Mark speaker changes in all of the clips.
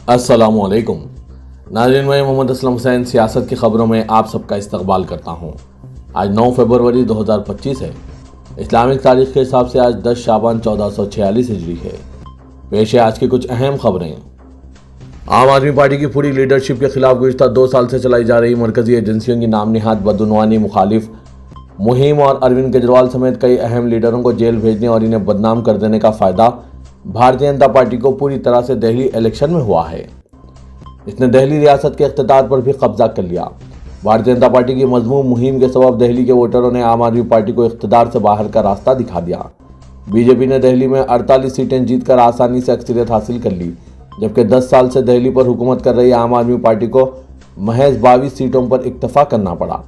Speaker 1: अस्सलाम वालेकुम नाज़रीन, मैं मोहम्मद असलम हुसैन सियासत की खबरों में आप सबका इस्तकबाल करता हूँ। आज 9 फरवरी 2025 है। इस्लामिक तारीख के हिसाब से आज 10 शाबान 1446 हिजरी है। पेश है आज की कुछ अहम खबरें। आम आदमी पार्टी की पूरी लीडरशिप के खिलाफ गुज़िश्ता 2 साल से चलाई जा रही मरकजी एजेंसियों की नाम निहाद बदउनवानी मुखालिफ मुहिम और अरविंद केजरीवाल समेत कई अहम लीडरों को जेल भेजने और इन्हें बदनाम कर देने का फ़ायदा भारतीय जनता पार्टी को पूरी तरह से दिल्ली इलेक्शन में हुआ है। इसने दिल्ली रियासत के इख्तियार पर भी कब्जा कर लिया। भारतीय जनता पार्टी की मजमूम मुहिम के सबब दिल्ली के वोटरों ने आम आदमी पार्टी को इख्तियार से बाहर का रास्ता दिखा दिया। बीजेपी ने दिल्ली में 48 सीटें जीतकर आसानी से अक्सरियत हासिल कर ली, जबकि 10 साल से दिल्ली पर हुकूमत कर रही आम आदमी पार्टी को महज 22 सीटों पर इक्तफा करना पड़ा।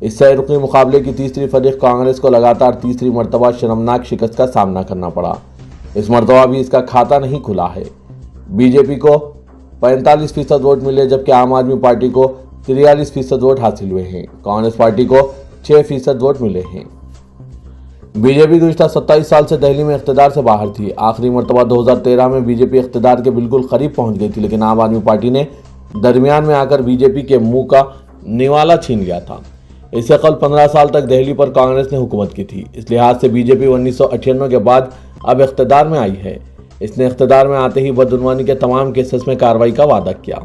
Speaker 1: इस सैरुकी मुकाबले की तीसरी फरीक कांग्रेस को लगातार तीसरी मरतबा शर्मनाक शिकस्त का सामना करना पड़ा। इस मरतबा भी इसका खाता नहीं खुला है। बीजेपी को 45% वोट मिले, जबकि आम आदमी पार्टी को 43% वोट हासिल हुए हैं। कांग्रेस पार्टी को 6% वोट मिले हैं। बीजेपी गुज़िश्ता 27 साल से दिल्ली में इख्तियार से बाहर थी। आखिरी मरतबा 2013 में बीजेपी इख्तियार के बिल्कुल करीब पहुंच गई थी, लेकिन आम आदमी पार्टी ने दरमियान में आकर बीजेपी के मुंह का निवाला छीन लिया था। इससे कल 15 साल तक दिल्ली पर कांग्रेस ने हुकूमत की थी। इस लिहाज से बीजेपी 1998 के बाद अब इख्तियार में आई है। इसने इख्तियार में आते ही बदउनवानी के तमाम केसेस में कार्रवाई का वादा किया।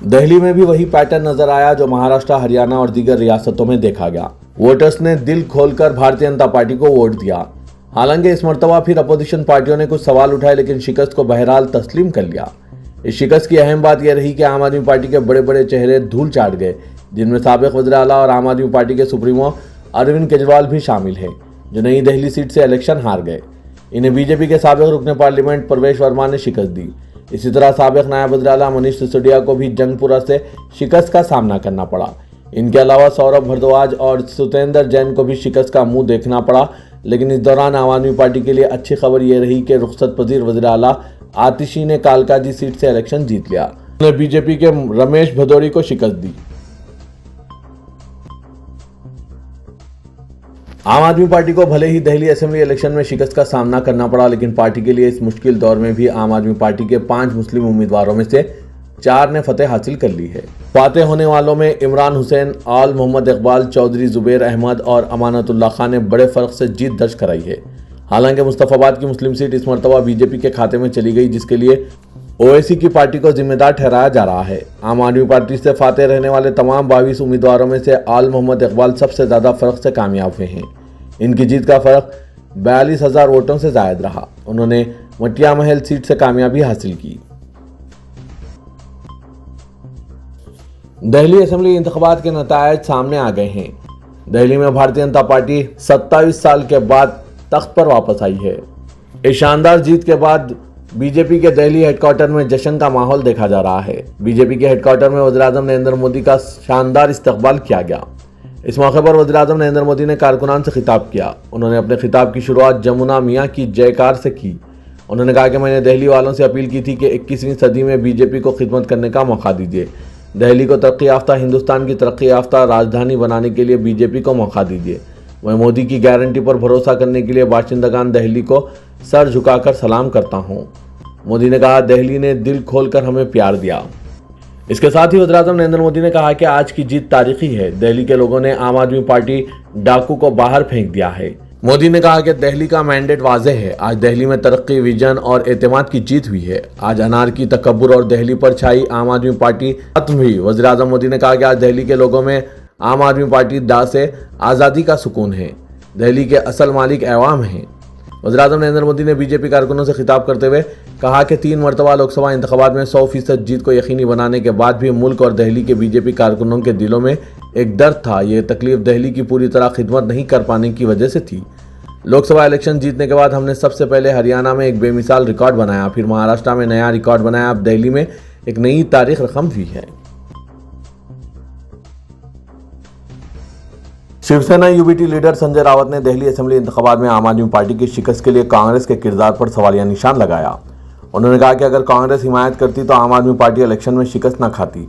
Speaker 1: दिल्ली में भी वही पैटर्न नजर आया जो महाराष्ट्र, हरियाणा और दीगर रियासतों में देखा गया। वोटर्स ने दिल खोलकर भारतीय जनता पार्टी को वोट दिया। हालांकि इस मरतबा फिर अपोजिशन पार्टियों ने कुछ सवाल उठाए, लेकिन शिकस्त को बहरहाल तस्लीम कर लिया। इस शिकस्त की अहम बात यह रही कि आम आदमी पार्टी के बड़े बड़े चेहरे धूल चाट गए, जिनमें साबिक वज़ीर आला और आम आदमी पार्टी के सुप्रीमो अरविंद केजरीवाल भी शामिल हैं, जो नई दिल्ली सीट से इलेक्शन हार गए। इन्हें बीजेपी के साबिक रुकने पार्लियामेंट प्रवेश वर्मा ने शिकस्त दी। इसी तरह साबिक नायब वज़ीर आला मनीष सिसोदिया को भी जंगपुरा से शिकस्त का सामना करना पड़ा। इनके अलावा सौरभ भारद्वाज और सुतेंद्र जैन को भी शिकस्त का मुंह देखना पड़ा। लेकिन इस दौरान आम आदमी पार्टी के लिए अच्छी खबर यह रही कि रुखसत पजीर वज़ीर आला आतिशी ने कालकाजी सीट से इलेक्शन जीत लिया। उन्होंने बीजेपी के रमेश भदौरी को शिकस्त दी। आम आदमी पार्टी को भले ही दिल्ली असेंबली इलेक्शन में शिकस्त का सामना करना पड़ा, लेकिन पार्टी के लिए इस मुश्किल दौर में भी आम आदमी पार्टी के 5 मुस्लिम उम्मीदवारों में से 4 ने फतेह हासिल कर ली है। फातेह होने वालों में इमरान हुसैन, आल मोहम्मद इकबाल, चौधरी जुबैर अहमद और अमानतुल्लाह खान ने बड़े फर्क से जीत दर्ज कराई है। हालांकि मुस्तफाबाद की मुस्लिम सीट इस मरतबा बीजेपी के खाते में चली गई, जिसके लिए ओवैसी की पार्टी को जिम्मेदार ठहराया जा रहा है। आम आदमी पार्टी से फातेह रहने वाले तमाम 22 उम्मीदवारों में से आल मोहम्मद इकबाल सबसे ज़्यादा फर्क से कामयाब हुए हैं। इनकी जीत का फर्क 42,000 वोटों से जायद रहा। उन्होंने मटिया महल सीट से कामयाबी हासिल की। दिल्ली असेंबली इंतखाबात के नतायज सामने आ गए हैं। दिल्ली में भारतीय जनता पार्टी 27 साल के बाद तख्त पर वापस आई है। इस शानदार जीत के बाद बीजेपी के दिल्ली हेडक्वार्टर में जश्न का माहौल देखा जा रहा है। बीजेपी के हेडक्वार्टर में वज़ीर-ए-आज़म नरेंद्र मोदी का शानदार इस्तकबाल किया गया। इस मौके पर वज़ीर-ए-आज़म नरेंद्र मोदी ने कारकुनान से खिताब किया। उन्होंने अपने खिताब की शुरुआत जमुना मियाँ की जयकार से की। उन्होंने कहा कि मैंने दिल्ली वालों से अपील की थी कि 21वीं सदी में बीजेपी को खिदमत करने का मौका दीजिए। दिल्ली को तरक्की याफ्ता हिंदुस्तान की तरक्की याफ्ता राजधानी बनाने के लिए बीजेपी को मौका दीजिए। मैं मोदी की गारंटी पर भरोसा करने के लिए बाशिंदगान दिल्ली को सर झुकाकर सलाम करता हूं। मोदी ने कहा, दिल्ली ने दिल खोलकर हमें प्यार दिया। इसके साथ ही वज़ीर-ए-आज़म नरेंद्र मोदी ने कहा कि आज की जीत तारीखी है। दिल्ली के लोगों ने आम आदमी पार्टी डाकू को बाहर फेंक दिया है। मोदी ने कहा कि दिल्ली का मैंडेट वाज़ेह है। आज दिल्ली में तरक्की, विजन और एतमाद की जीत हुई है। आज अनार की तकब्बुर और दिल्ली पर छाई आम आदमी पार्टी खत्म हुई। वज़ीर-ए-आज़म मोदी ने कहा कि आज दिल्ली के लोगों में आम आदमी पार्टी दा से आज़ादी का सुकून है। दिल्ली के असल मालिक अवाम हैं। वज़ीर-ए-आज़म नरेंद्र मोदी ने बीजेपी कारकुनों से खिताब करते हुए कहा कि 3 मरतबा लोकसभा इंतखाबात में 100% जीत को यकीनी बनाने के बाद भी मुल्क और दिल्ली के बीजेपी कारकुनों के दिलों में एक दर्द था। ये तकलीफ दिल्ली की पूरी तरह खिदमत नहीं कर पाने की वजह से थी। लोकसभा इलेक्शन जीतने के बाद हमने सबसे पहले हरियाणा में एक बेमिसाल रिकॉर्ड बनाया, फिर महाराष्ट्र में नया रिकॉर्ड बनाया, अब दिल्ली में एक नई तारीख रकम हुई है। शिवसेना यूबीटी लीडर संजय रावत ने दिल्ली असेंबली इंतखाबात में आम आदमी पार्टी की शिकस्त के लिए कांग्रेस के किरदार पर सवालिया निशान लगाया। उन्होंने कहा कि अगर कांग्रेस हिमायत करती तो आम आदमी पार्टी इलेक्शन में शिकस्त न खाती।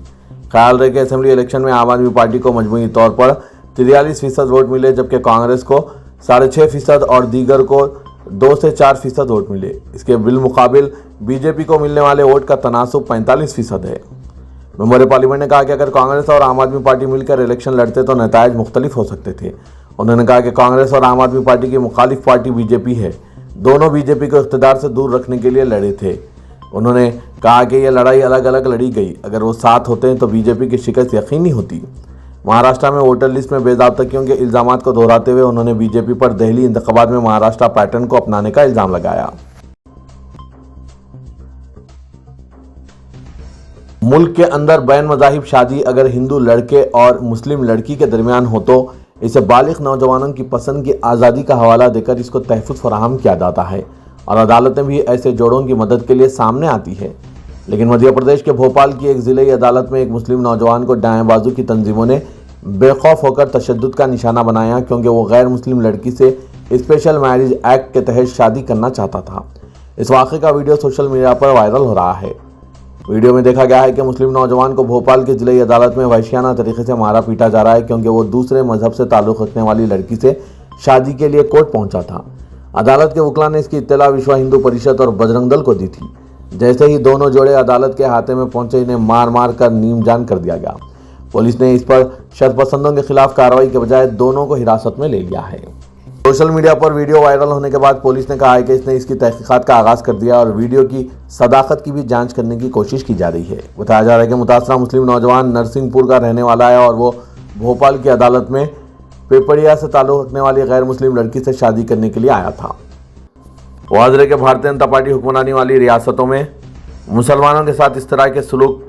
Speaker 1: ख्याल रहे कि असेंबली इलेक्शन में आम आदमी पार्टी को मजमूई तौर पर 43% वोट मिले, जबकि कांग्रेस को 6.5% और दीगर को 2 سے 4% वोट मिले। इसके बिलमुकाबिल बीजेपी को मिलने वाले वोट का तनासुब 45% है। मेंबर पार्लियामेंट ने कहा कि अगर कांग्रेस और आम आदमी पार्टी मिलकर इलेक्शन लड़ते तो नतीजे मुख्तलिफ हो सकते थे। उन्होंने कहा कि कांग्रेस और आम आदमी पार्टी की मुखालिफ पार्टी बीजेपी है, दोनों बीजेपी को इख्तिदार से दूर रखने के लिए लड़े थे। उन्होंने कहा कि यह लड़ाई अलग अलग लड़ी गई, अगर वो साथ होते हैं तो बीजेपी की शिकस्त यकीनी होती। महाराष्ट्र में वोटर लिस्ट में बेज़ाब्तगियों के इल्ज़ामात को दोहराते हुए उन्होंने बीजेपी पर दिल्ली इंतखाबात में महाराष्ट्र पैटर्न को अपनाने का इल्ज़ाम लगाया। मुल्क के अंदर बैन मज़ाहिब शादी अगर हिंदू लड़के और मुस्लिम लड़की के दरमियान हो तो इसे बालिग नौजवानों की पसंद की आज़ादी का हवाला देकर इसको तहफ़्फ़ुज़ फराहम किया जाता है और अदालतें भी ऐसे जोड़ों की मदद के लिए सामने आती है। लेकिन मध्य प्रदेश के भोपाल की एक ज़िले अदालत में एक मुस्लिम नौजवान को दाएं बाजू की तंजीमों ने बेखौफ होकर तशद्दुद का निशाना बनाया क्योंकि वो गैर मुस्लिम लड़की से स्पेशल मैरिज एक्ट के तहत शादी करना चाहता था। इस वाक़े का वीडियो सोशल मीडिया पर वायरल हो रहा है। वीडियो में देखा गया है कि मुस्लिम नौजवान को भोपाल की ज़िले अदालत में वहशियाना तरीके से मारा पीटा जा रहा है क्योंकि वो दूसरे मजहब से ताल्लुक़ रखने वाली लड़की से शादी के लिए कोर्ट पहुंचा था। अदालत के वकील ने इसकी इत्तला विश्व हिंदू परिषद और बजरंग दल को दी थी। जैसे ही दोनों जोड़े अदालत के हाथे में पहुंचे, इन्हें मार मार कर नीम जान कर दिया गया। पुलिस ने इस पर शरपसंदों के खिलाफ कार्रवाई के बजाय दोनों को हिरासत में ले लिया है। सोशल मीडिया पर वीडियो वायरल होने के बाद पुलिस ने कहा है कि इसने इसकी तहकीकात का आगाज़ कर दिया और वीडियो की सदाकत की भी जांच करने की कोशिश की जा रही है। बताया जा रहा है कि मुतासरा मुस्लिम नौजवान नरसिंहपुर का रहने वाला है और वो भोपाल की अदालत में पेपड़िया से ताल्लुक़ रखने वाली गैर मुस्लिम लड़की से शादी करने के लिए आया था। वाज़ के भारतीय जनता पार्टी हुक्मरानी वाली रियासतों में मुसलमानों के साथ इस तरह के सलूक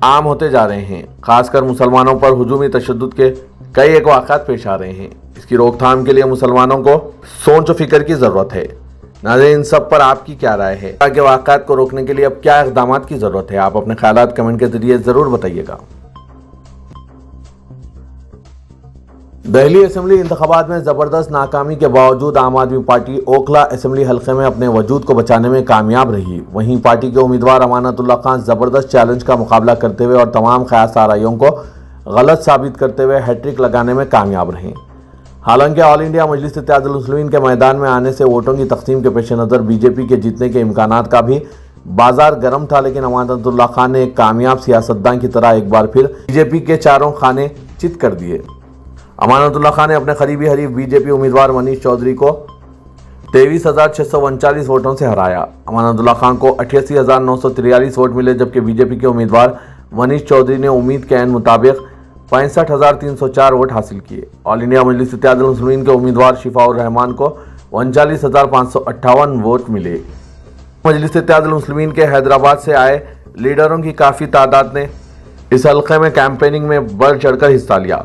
Speaker 1: आम होते जा रहे हैं। खासकर मुसलमानों पर हुजूमी तशद्दुद के कई एक वाक़यात पेश आ रहे हैं। इसकी रोकथाम के लिए मुसलमानों को सोच व फिक्र की ज़रूरत है। नाज़रीन, इन सब पर आपकी क्या राय है? आगे वाक़यात को रोकने के लिए अब क्या इक़दामात की ज़रूरत है? आप अपने ख्यालात कमेंट के ज़रिए ज़रूर बताइएगा। दिल्ली असेंबली इंतखाबात में ज़बरदस्त नाकामी के बावजूद आम आदमी पार्टी ओखला असेंबली हल्के में अपने वजूद को बचाने में कामयाब रही। वहीं पार्टी के उम्मीदवार अमानतुल्लाह खान ज़बरदस्त चैलेंज का मुकाबला करते हुए और तमाम क़यास आराइयों को गलत साबित करते हुए हैट्रिक लगाने में कामयाब रहे। हालांकि ऑल इंडिया मजलिस इत्तेहादुल मुस्लिमीन के मैदान में आने से वोटों की तकसीम के पेश नज़र बीजेपी के जीतने के इम्कानात का भी बाजार गर्म था, लेकिन अमानतुल्लाह खान ने एक कामयाब सियासतदान की तरह एक बार फिर बीजेपी के चारों खाने चित कर दिए। अमानतुल्लाह खान ने अपने करीबी हरीफ बीजेपी उम्मीदवार मनीष चौधरी को 23,639 वोटों से हराया। अमानतुल्लाह खान को 88,943 वोट मिले, जबकि बीजेपी के उम्मीदवार मनीष चौधरी ने उम्मीद के ऐन मुताबिक 65,304 वोट हासिल किए। ऑल इंडिया मजलिस इत्तेहादुल मुस्लिमीन के उम्मीदवार शिफाउर रहमान को 39,558 वोट मिले। मजलिस इत्तेहादुल मुस्लिमीन के हैदराबाद से आए लीडरों की काफ़ी तादाद ने इस हल्के में कैंपेनिंग में बढ़ चढ़कर हिस्सा लिया,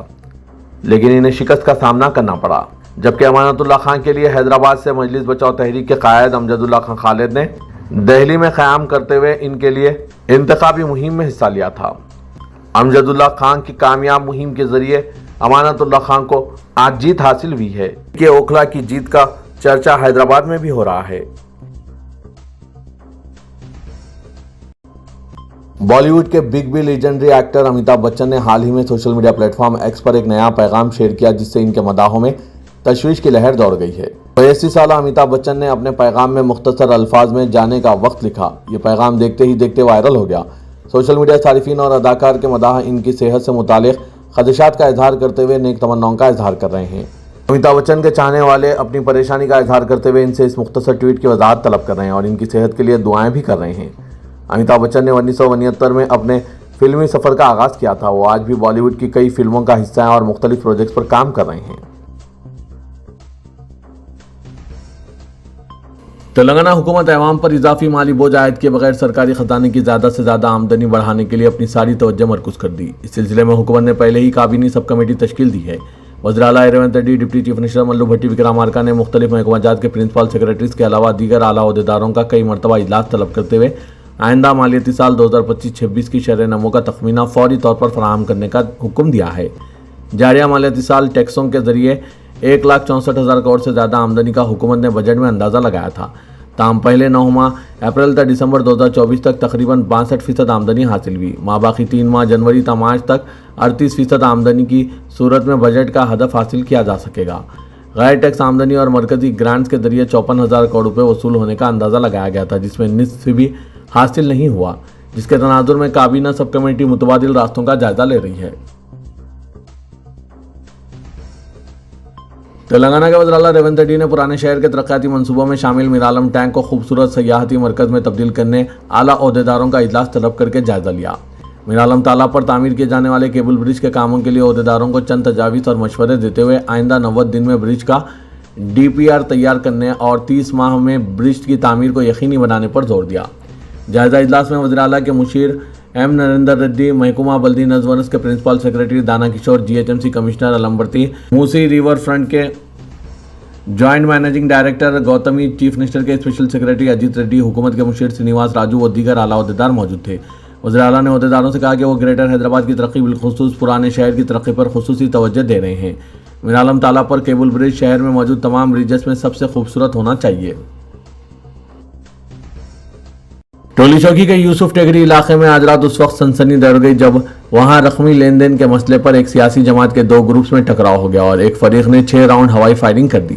Speaker 1: लेकिन इन्हें शिकस्त का सामना करना पड़ा। जबकि अमानतुल्लाह खान के लिए हैदराबाद से मजलिस बचाओ तहरीक के कायद अमजदुल्लाह खान खालिद ने दिल्ली में क़याम करते हुए इनके लिए इंतखाबी मुहिम में हिस्सा लिया था। अमजदुल्लाह खान की कामयाब मुहिम के जरिए अमानतुल्लाह खान को आज जीत हासिल हुई है कि ओखला की जीत का चर्चा हैदराबाद में भी हो रहा है। बॉलीवुड के Big B legendary actor Amitabh Bachchan ने हाल ही में सोशल मीडिया प्लेटफॉर्म एक्स पर एक नया पैगाम शेयर किया, जिससे इनके मदाहों में तशवीश की लहर दौड़ गई है। 82 साल अमिताभ बच्चन ने अपने पैगाम में मुख्तसर अल्फाज में जाने का वक्त लिखा। ये पैगाम देखते ही देखते वायरल हो गया। सोशल मीडिया सारिफीन और अदाकार के मदाह इनकी सेहत से मुतालिक खदशात का इजहार करते हुए नेक तमन्नाओं का इजहार कर रहे हैं। अमिताभ बच्चन के चाहने वाले अपनी परेशानी का इजहार करते हुए इनसे इस मुख्तसर ट्वीट की वजाहत तलब कर रहे हैं और इनकी सेहत के लिए दुआएं भी कर रहे हैं। अमिताभ बच्चन ने 1979 में अपने फिल्मी सफ़र का आगाज़ किया था। वो आज भी बॉलीवुड की कई फिल्मों का हिस्सा हैं और मुख्तलिफ प्रोजेक्ट्स पर काम कर रहे हैं। तेलंगाना हुकूमत अवाम पर इजाफी माली बोझ आयद के बगैर सरकारी खजाने की ज़्यादा से ज़्यादा आमदनी बढ़ाने के लिए अपनी सारी तवज्जो मरकूज़ कर दी। इस सिलसिले में हुकूमत ने पहले ही काबीनी सब कमेटी तश्कील दी है। वज़ीर आला Revanth Reddy, deputy chief minister Mallu Bhatti Vikramarka ने मुख्तलिफ महकमाजात के प्रिंसिपल सेक्रेटरीज के अलावा दीगर आला अहदेदारों का कई मरतबा इजलास तलब करते हुए आइंदा मालियाती साल 2025-26 की शरह नमो का तखमीना फौरी तौर पर फराहम करने का हुक्म दिया है। जारिया मालियाती साल टैक्सों के जरिए 1,64,000 करोड़ से ज़्यादा आमदनी का हुकूमत ने बजट में अंदाज़ा लगाया था। ताम पहले 9 माह अप्रैल तक दिसंबर 2024 तक तकरीबन 62% आमदनी हासिल हुई। बाकी 3 माह जनवरी तक मार्च तक 38% आमदनी की सूरत में बजट का हदफ हासिल किया जा सकेगा। غیر ٹیکس آمدنی اور مرکزی گرانٹس کے ذریعے 54,000 کروڑ روپے وصول ہونے کا اندازہ لگایا گیا تھا، جس میں نصف بھی حاصل نہیں ہوا، جس کے تناظر میں کابینہ سب کمیٹی متبادل راستوں کا جائزہ لے رہی ہے۔ تلنگانہ کے وزیر اعلیٰ ریونت ریڈی نے پرانے شہر کے ترقیاتی منصوبوں میں شامل میرالم ٹینک کو خوبصورت سیاحتی مرکز میں تبدیل کرنے اعلیٰ عہدیداروں کا اجلاس طلب کر کے جائزہ لیا۔ میرالم تالاب پر تعمیر کیے جانے والے کیبل برج کے کاموں کے لیے عہدیداروں کو چند تجاویز اور مشورے دیتے ہوئے آئندہ 90 دن میں برج کا DPR تیار کرنے اور 30 ماہ میں برج کی تعمیر کو یقینی بنانے پر زور دیا۔ جائزہ اجلاس میں وزیر اعلیٰ کے مشیر M نریندر ریڈی، محکمہ بلدی نظم کے principal secretary Dana Kishore, GHMC commissioner علمبرتی، موسی ریور فرنٹ کے joint managing director Gautami, chief minister کے اسپیشل سیکرٹری اجیت ریڈی، حکومت کے مشیر سرینواس راجو و دیگر اعلیٰ عہدیدار موجود تھے۔ وزیر اعلیٰ نے عہدیداروں سے کہا کہ وہ گریٹر حیدرآباد کی ترقی بالخصوص پرانے شہر کی ترقی پر خصوصی توجہ دے رہے ہیں۔ میرالم تالاب پر کیبل برج شہر میں موجود تمام بریجز میں سب سے خوبصورت ہونا چاہیے۔ ٹولی چوکی کے یوسف ٹیکری علاقے میں آج رات اس وقت سنسنی دہر گئی جب وہاں رقمی لین دین کے مسئلے پر ایک سیاسی جماعت کے 2 گروپس میں ٹکراؤ ہو گیا اور ایک فریق نے 6 راؤنڈ ہوائی فائرنگ کر دی۔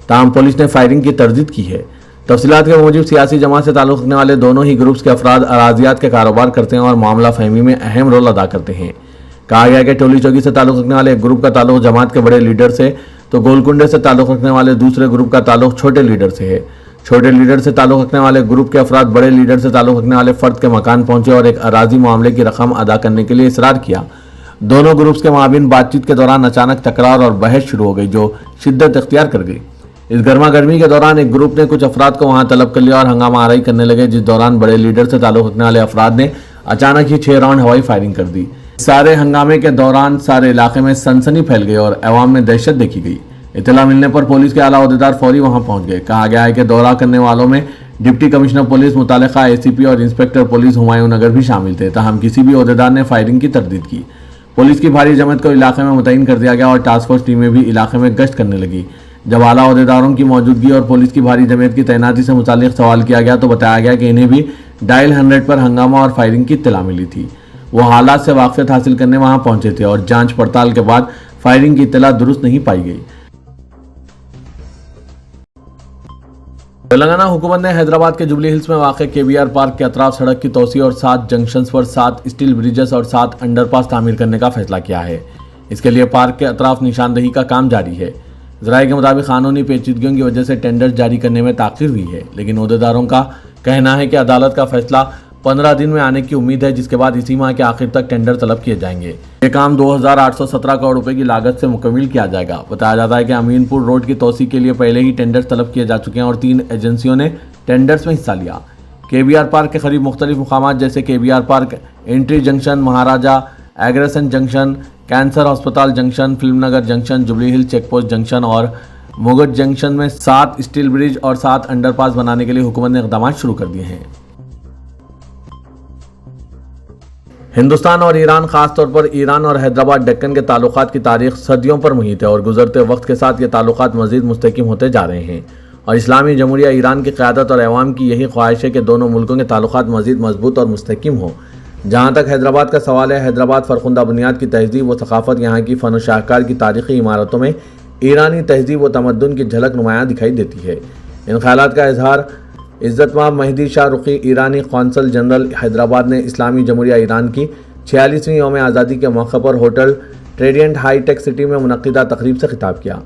Speaker 1: تاہم پولیس نے فائرنگ کی تردید کی ہے۔ تفصیلات کے موجب سیاسی جماعت سے تعلق رکھنے والے دونوں ہی گروپس کے افراد اراضیات کے کاروبار کرتے ہیں اور معاملہ فہمی میں اہم رول ادا کرتے ہیں۔ کہا گیا کہ ٹولی چوکی سے تعلق رکھنے والے ایک گروپ کا تعلق جماعت کے بڑے لیڈر سے تو گولکنڈے سے تعلق رکھنے والے دوسرے گروپ کا تعلق چھوٹے لیڈر سے ہے۔ چھوٹے لیڈر سے تعلق رکھنے والے گروپ کے افراد بڑے لیڈر سے تعلق رکھنے والے فرد کے مکان پہنچے اور ایک اراضی معاملے کی رقم ادا کرنے کے لیے اصرار کیا۔ دونوں گروپس کے مابین بات چیت کے دوران اچانک تکرار اور بحث شروع ہو گئی جو شدت اختیار کر گئی۔ اس گرما گرمی کے دوران ایک گروپ نے کچھ افراد کو وہاں طلب کر لیا اور ہنگامہ آرائی کرنے لگے، جس دوران بڑے لیڈر سے تعلق رکھنے والے افراد نے اچانک ہی 6 راؤنڈ ہوائی فائرنگ کر دی۔ سارے ہنگامے کے دوران سارے علاقے میں سنسنی پھیل گئی اور عوام میں دہشت دیکھی گئی۔ اطلاع ملنے پر پولیس کے اعلیٰ عہدیدار فوری وہاں پہنچ گئے۔ کہا گیا ہے کہ دورہ کرنے والوں میں ڈپٹی کمشنر پولیس، متعلقہ ACP اور انسپکٹر پولیس ہمایوں نگر بھی شامل تھے، تاہم کسی بھی عہدیدار نے فائرنگ کی تردید کی۔ پولیس کی بھاری جماعت کو علاقے میں متعین کر دیا گیا اور ٹاسک فورس ٹیمیں بھی علاقے میں گشت کرنے لگی۔ جب اعلیٰ عہدیداروں کی موجودگی اور پولیس کی بھاری جماعت کی تعیناتی سے متعلق سوال کیا گیا تو بتایا گیا کہ انہیں بھی ڈائل 100 پر ہنگامہ اور فائرنگ کی اطلاع ملی تھی۔ وہ حالات سے واقفیت حاصل کرنے وہاں پہنچے تھے اور جانچ پڑتال کے بعد فائرنگ کی اطلاع درست نہیں پائی گئی۔ تلنگانہ حکومت نے حیدرآباد کے جوبلی ہلز میں واقع KBR پارک کے اطراف سڑک کی توسیع اور 7 جنکشنز پر 7 اسٹیل بریجز اور 7 انڈر پاس تعمیر کرنے کا فیصلہ کیا ہے۔ اس کے لیے پارک کے اطراف نشاندہی کا کام جاری ہے۔ ذرائع کے مطابق قانونی پیچیدگیوں کی وجہ سے ٹینڈر جاری کرنے میں تاخیر ہوئی ہے، لیکن عہدیداروں کا کہنا ہے کہ عدالت کا فیصلہ 15 دن میں آنے کی امید ہے، جس کے بعد اسی ماہ کے آخر تک ٹینڈر طلب کیے جائیں گے۔ یہ کام 2817 کروڑ روپے کی لاگت سے مکمل کیا جائے گا۔ بتایا جاتا ہے کہ امین پور روڈ کی توسیع کے لیے پہلے ہی ٹینڈر طلب کیے جا چکے ہیں اور 3 ایجنسیوں نے ٹینڈرز میں حصہ لیا۔ KBR پارک کے قریب مختلف مقامات جیسے KBR پارک انٹری جنکشن، مہاراجہ ایگریسن جنکشن، کینسر ہسپتال junction, film Nagar junction, jubilee ہل چیک پوسٹ جنکشن اور مگٹ جنکشن میں 7 اسٹیل برج اور 7 انڈر پاس بنانے کے لیے حکومت نے اقدامات شروع کر دیے ہیں۔ ہندوستان اور ایران، خاص طور پر ایران اور حیدرآباد ڈکن کے تعلقات کی تاریخ صدیوں پر محیط ہے اور گزرتے وقت کے ساتھ یہ تعلقات مزید مستحکم ہوتے جا رہے ہیں اور اسلامی جمہوریہ ایران کی قیادت اور عوام کی یہی خواہش ہے کہ دونوں ملکوں کے تعلقات مزید مضبوط اور مستحکم ہوں۔ جہاں تک حیدرآباد کا سوال ہے، حیدرآباد فرخندہ بنیاد کی تہذیب و ثقافت، یہاں کی فن و شاہکار کی تاریخی عمارتوں میں ایرانی تہذیب و تمدن کی جھلک نمایاں دکھائی دیتی ہے۔ ان خیالات کا اظہار عزت مآب مہدی شاہ رخی، ایرانی قونصل جنرل حیدرآباد نے اسلامی جمہوریہ ایران کی 46ویں یوم آزادی کے موقع پر ہوٹل ٹریڈینٹ ہائی ٹیک سٹی میں منعقدہ تقریب سے خطاب کیا،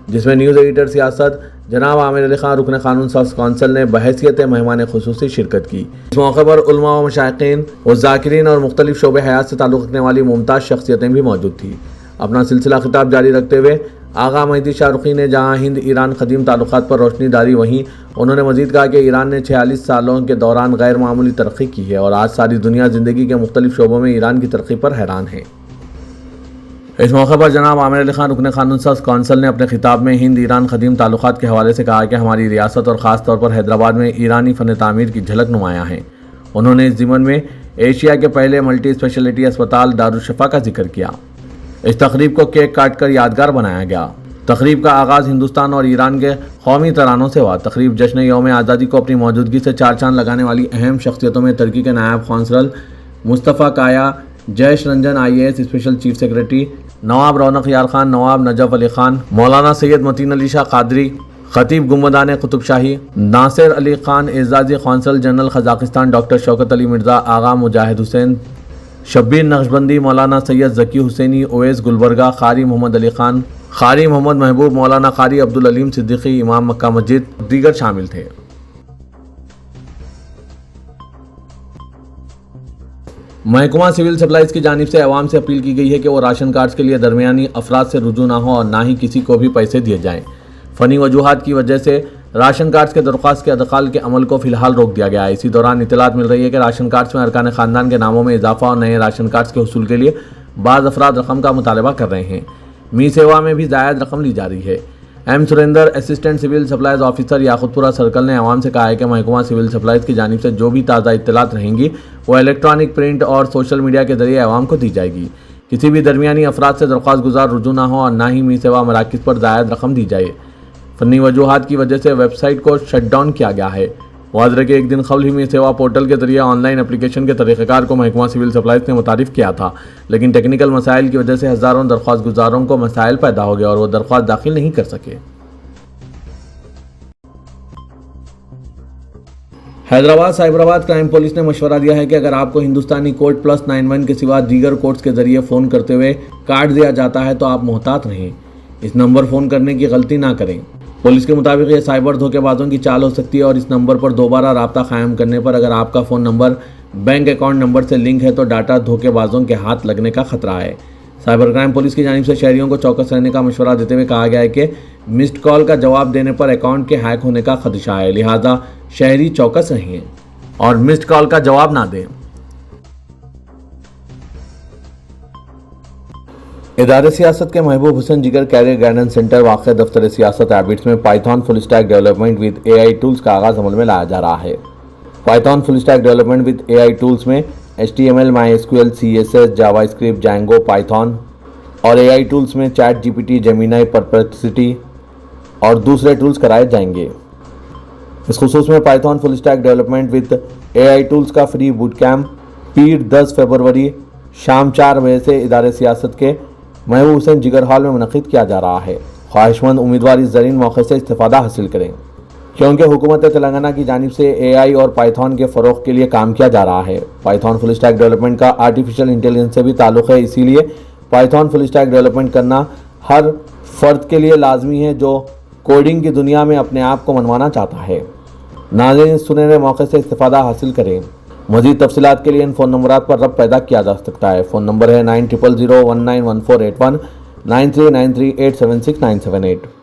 Speaker 1: جس میں نیوز ایڈیٹر سیاست جناب عامر علی خان، رکن قانون ساز کونسل نے بحیثیت مہمان خصوصی شرکت کی۔ اس موقع پر علماء و مشائقین و ذاکرین اور مختلف شعبے حیات سے تعلق رکھنے والی ممتاز شخصیتیں بھی موجود تھیں۔ اپنا سلسلہ خطاب جاری رکھتے ہوئے آغا مہدی شاہ رخی نے جہاں ہند ایران قدیم تعلقات پر روشنی ڈالی، وہیں انہوں نے مزید کہا کہ ایران نے 46 سالوں کے دوران غیر معمولی ترقی کی ہے اور آج ساری دنیا زندگی کے مختلف شعبوں میں ایران کی ترقی پر حیران ہے۔ اس موقع پر جناب عامر علی خان، رکن قانون ساز کونسل نے اپنے خطاب میں ہند ایران قدیم تعلقات کے حوالے سے کہا کہ ہماری ریاست اور خاص طور پر حیدرآباد میں ایرانی فن تعمیر کی جھلک نمایاں ہے۔ انہوں نے اس ضمن میں ایشیا کے پہلے ملٹی اسپیشلٹی اسپتال دارالشفا کا ذکر کیا۔ اس تقریب کو کیک کاٹ کر یادگار بنایا گیا۔ تقریب کا آغاز ہندوستان اور ایران کے قومی ترانوں سے ہوا۔ تقریب جشن یوم آزادی کو اپنی موجودگی سے چار چاند لگانے والی اہم شخصیتوں میں ترکی کے نائب consul Mustafa Kaya, Jayesh Ranjan IAS special chief secretary, Nawab Raunaq Yar Khan, Nawab Najaf Ali Khan, Maulana Syed متین علی شاہ قادری، خطیب گنبدان قطب شاہی، ناصر علی خان اعزازی قونصل جنرل قزاقستان ڈاکٹر شوکت علی مرزا، آغا مجاہد حسین، شبیر نقشبندی، مولانا سید ذکی حسینی، اویس گلبرگہ، قاری محمد علی خان، قاری محمد محبوب، مولانا قاری عبدالعلیم صدیقی، امام مکہ مسجد دیگر شامل تھے۔ محکمہ سول سپلائز کی جانب سے عوام سے اپیل کی گئی ہے کہ وہ راشن کارڈز کے لیے درمیانی افراد سے رجوع نہ ہوں اور نہ ہی کسی کو بھی پیسے دیے جائیں۔ فنی وجوہات کی وجہ سے راشن کارڈز کے درخواست کے ادخال کے عمل کو فی الحال روک دیا گیا ہے۔ اسی دوران اطلاعات مل رہی ہے کہ راشن کارڈز میں ارکان خاندان کے ناموں میں اضافہ اور نئے راشن کارڈز کے حصول کے لیے بعض افراد رقم کا مطالبہ کر رہے ہیں۔ می سیوا میں بھی زائد رقم لی جا رہی ہے۔ M Surender, assistant civil supplies officer, Yakutpura circle نے عوام سے کہا ہے کہ محکمہ سول سپلائز کی جانب سے جو بھی تازہ اطلاعات رہیں گی وہ الیکٹرانک، پرنٹ اور سوشل میڈیا کے ذریعے عوام کو دی جائے گی۔ کسی بھی درمیانی افراد سے درخواست گزار رجوع نہ ہوں اور نہ ہی می سیوا مراکز پر زائد رقم دی جائے۔ فنی وجوہات کی وجہ سے ویب سائٹ کو شٹ ڈاؤن کیا گیا ہے۔ واضح کہ ایک دن قبل ہی می سیوا پورٹل کے ذریعے آن لائن اپلیکیشن کے طریقہ کار کو محکمہ سول سپلائز نے متعارف کیا تھا، لیکن ٹیکنیکل مسائل کی وجہ سے ہزاروں درخواست گزاروں کو مسائل پیدا ہو گئے اور وہ درخواست داخل نہیں کر سکے۔ حیدرآباد سائبرآباد کرائم پولیس نے مشورہ دیا ہے کہ اگر آپ کو ہندوستانی کوڈ +91 کے سوا دیگر کوڈز کے ذریعے فون کرتے ہوئے کارڈ دیا جاتا ہے تو آپ محتاط رہیں، اس نمبر فون کرنے کی غلطی نہ کریں۔ پولیس کے مطابق یہ سائبر دھوکے بازوں کی چال ہو سکتی ہے اور اس نمبر پر دوبارہ رابطہ قائم کرنے پر اگر آپ کا phone number bank account number سے لنک ہے تو ڈاٹا دھوکے بازوں کے ہاتھ لگنے کا خطرہ ہے۔ سائبر کرائم پولیس کی جانب سے شہریوں کو چوکس رہنے کا مشورہ دیتے ہوئے کہا گیا ہے کہ مسڈ کال کا جواب دینے پر اکاؤنٹ کے ہیک ہونے کا خدشہ ہے، لہٰذا شہری چوکس رہیں اور مسڈ کال کا جواب نہ دیں۔ ادارے سیاست کے محبوب حسین جگر کیریئر گائیڈنس سینٹر واقع دفتر سیاست ہیبٹس میں Python full stack development with A I tools کا آغاز عمل میں لایا جا رہا ہے۔ Python full stack development with A I tools میں HTML، MySQL، CSS، JavaScript, Django, Python اور اے آئی ٹولز میں چیٹ GPT، جیمینائی، پرپلیکسٹی اور دوسرے ٹولز کرائے جائیں گے۔ اس خصوص میں Python full stack development with A I tools کا فری بوٹ کیمپ 10 فروری شام 4 بجے سے ادارے سیاست کے محبوب حسین جگر ہال میں منعقد کیا جا رہا ہے۔ خواہش مند امیدوار اس زرین موقع سے استفادہ حاصل کریں کیونکہ حکومت تلنگانہ کی جانب سے اے آئی اور پائتھن کے فروغ کے لیے کام کیا جا رہا ہے۔ پائتھن فل اسٹیک ڈیولپمنٹ کا آرٹیفیشل انٹیلیجنس سے بھی تعلق ہے، اسی لیے پائتھن فل اسٹیک ڈیولپمنٹ کرنا ہر فرد کے لیے لازمی ہے جو کوڈنگ کی دنیا میں اپنے آپ کو منوانا چاہتا ہے۔ ناظرین، اس سنہرے موقع سے استفادہ حاصل کریں۔ مزید تفصیلات کے لیے ان فون نمبرات پر رابطہ پیدا کیا جا سکتا ہے۔ فون نمبر ہے 9000191481 9393876978۔